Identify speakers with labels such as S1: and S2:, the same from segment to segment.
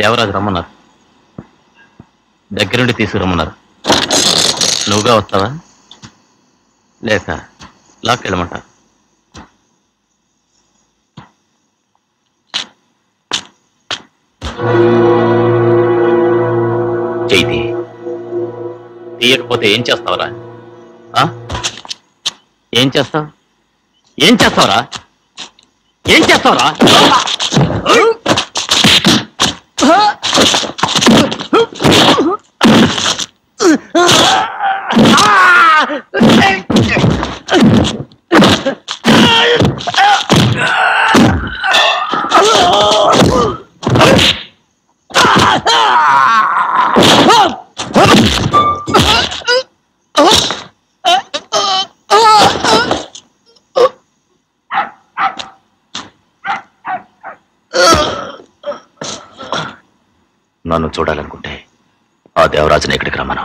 S1: దేవరాజు రమ్మన్నారు, దగ్గరుండి తీసుకురమ్మన్నారు. నువ్వుగా వస్తావా లేక లాక్కెళ్ళమంటా? చైతి, తీయకపోతే ఏం చేస్తావరా? ఏం చేస్తావు? ఏం చేస్తావరా? ఏం చేస్తావరా? నన్ను చూడాలనుకుంటే ఆ దేవరాజుని ఎక్కడికి రమ్మను.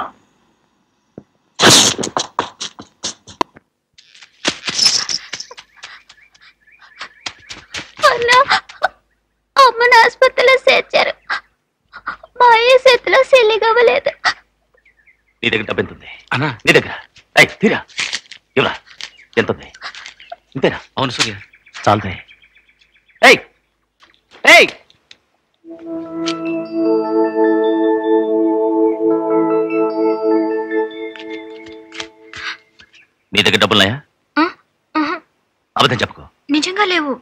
S2: అమ్మను ఆసుపత్రిలో చేర్చారు. మా అయ్య చేతిలో సెల్లిగవ్వలేదు.
S1: నీ దగ్గర డబ్బు ఎంత ఉంది అన్నా? నీ దగ్గర తీరా ఇవ్వరా? ఎంత ఉంది? ఇంతేనా? అవును సూర్య, చాలుతాయి. నీ దగ్గర డబ్బులున్నాయా? అబద్ధం చెప్పుకో.
S2: నిజంగా లేవు.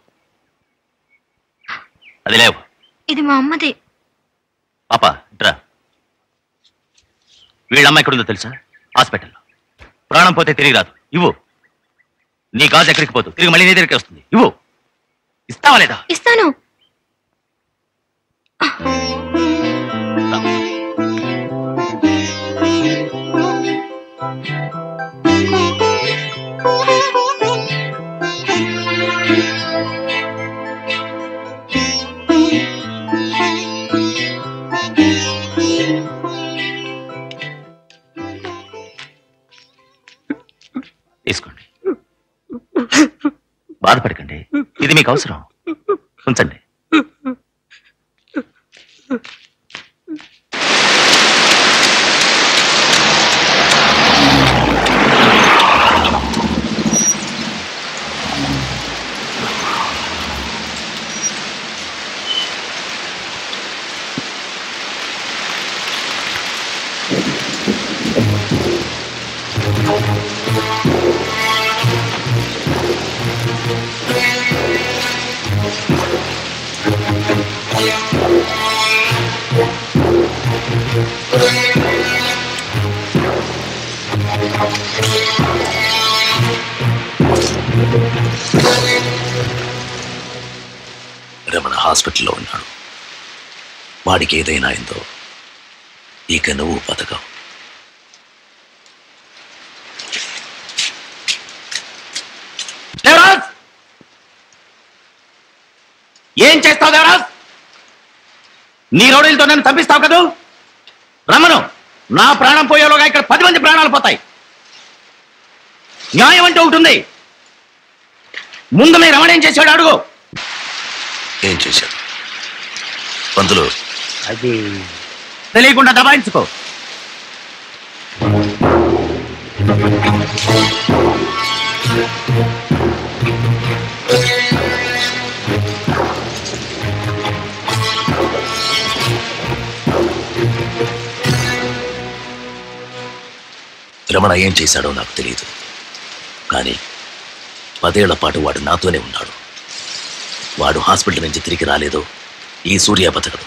S1: అది లేవు.
S2: ఇది మా అమ్మది.
S1: పాపా డ్రా. వీళ్ళమ్మ ఎక్కడుందో తెలుసా? హాస్పిటల్లో. ప్రాణం పోతే తిరిగి రాదు. ఇవ్వు. నీ గాజు ఎక్కడికి పోదు, తిరిగి మళ్ళీ నీ దగ్గరికి వస్తుంది. ఇవ్వు. ఇస్తావా లేదా?
S2: ఇస్తాను.
S1: తీసుకోండి. బాధపడకండి, ఇది మీకు అవసరం. ఉంచండి.
S3: రమణ హాస్పిటల్లో ఉన్నాడు. వాడికి ఏదైనా అయిందో ఇక నువ్వు బతకవు.
S1: దేవరాజ్, ఏం చేస్తావు దేవరాజ్? నీ రౌడీలతో నన్ను చంపిస్తావు కదూ? రమను, నా ప్రాణం పోయేలోగా ఇక్కడ 10 మంది ప్రాణాలు పోతాయి. న్యాయం అంటే ఒకటి ఉంది. ముందు మీ రమణ ఏం చేశాడు అడుగు.
S3: ఏం చేశాడు? పంతులు,
S1: అది తెలియకుండా దబాయించుకో.
S3: రమణ ఏం చేశాడో నాకు తెలియదు, కానీ 10 ఏళ్ల పాటు వాడు నాతోనే ఉన్నాడు. వాడు హాస్పిటల్ నుంచి తిరిగి రాలేదో ఈ సూర్య బతకడు.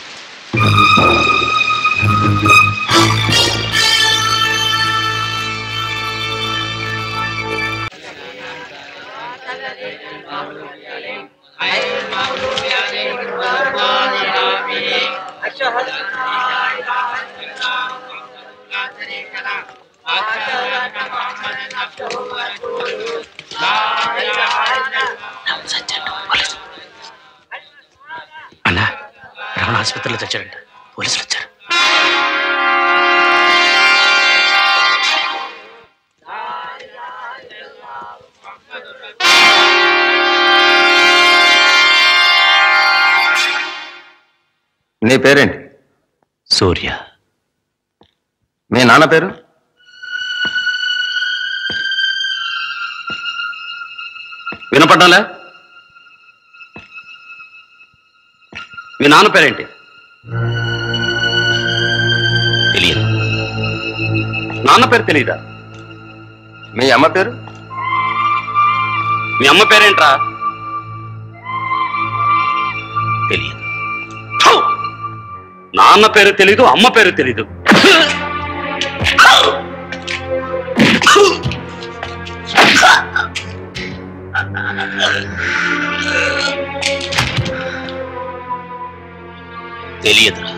S1: అన్నా, రమణ ఆసుపత్రిలో చచ్చాడంట. పోలీసులు వచ్చారు.
S4: నీ పేరేంటి?
S3: సూర్య.
S1: మీ నాన్న పేరు? వినపడ్డాలే? మీ నాన్న పేరేంటి?
S3: తెలియదు.
S1: నాన్న పేరు తెలీదా? మీ అమ్మ పేరు? మీ అమ్మ పేరేంట్రా?
S3: తెలియదు.
S1: నాన్న పేరు తెలీదు, అమ్మ పేరు తెలీదు.
S3: తెలియదురా.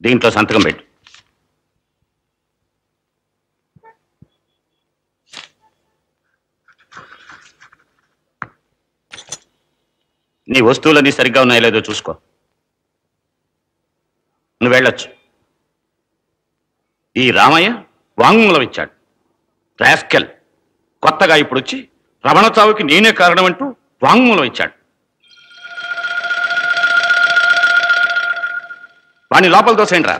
S1: దీంట్లో సంతకం పెట్టు. నీ వస్తువులన్నీ సరిగ్గా ఉన్నాయో లేదో చూసుకో. నువ్వు వెళ్ళొచ్చు. ఈ రామయ్య వాంగ్మూలం ఇచ్చాడు. రాస్కెల్ కొత్తగా ఇప్పుడు వచ్చి రమణ చావుకి నేనే కారణం అంటూ వాంగ్మూలం ఇచ్చాడు. వాణ్ణి లోపల దోసేయండి రా.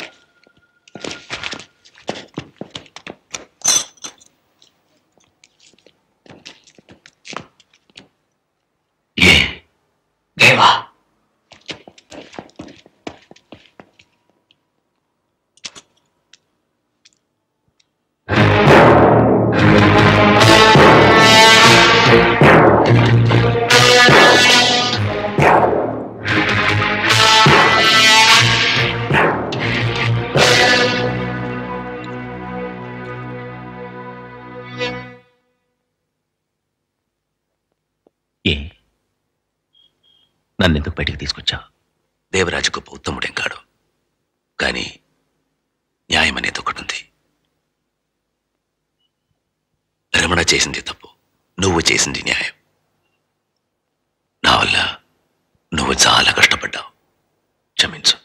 S3: దేవా, నన్నెందుకు బయటికి తీసుకొచ్చావు?
S4: దేవరాజు గొప్ప ఉత్తముడేం కాడు, కానీ న్యాయం అనేది ఒకటి ఉంది. రమణ చేసింది తప్పు, నువ్వు చేసింది న్యాయం. నా వల్ల నువ్వు చాలా కష్టపడ్డావు, క్షమించు.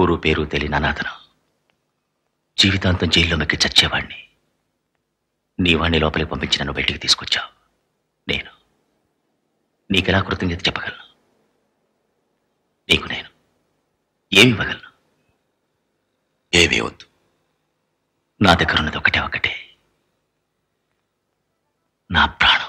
S3: ఊరు పేరు తెలియని అనాథను జీవితాంతం జైల్లో నొక్కి చచ్చేవాణ్ణి నీ వాణ్ణి లోపలికి పంపించి నన్ను బయటికి తీసుకొచ్చావు. నేను నీకెలా కృతజ్ఞత చెప్పగలను? నీకు నేను ఏమి ఇవ్వగలను?
S4: ఏమీ వద్దు.
S3: నా దగ్గర ఉన్నది ఒకటే, నా ప్రాణం.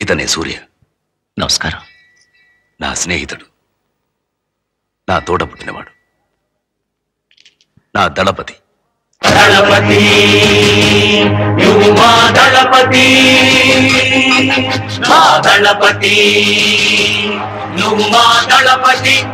S4: ఇతనే సూర్య.
S3: నమస్కారం.
S4: నా స్నేహితుడు, నా తోడ పుట్టినవాడు, నా దళపతి.
S5: దళపతి నువ్వు మా దళపతి, మా దళపతి నువ్వు మా దళపతి,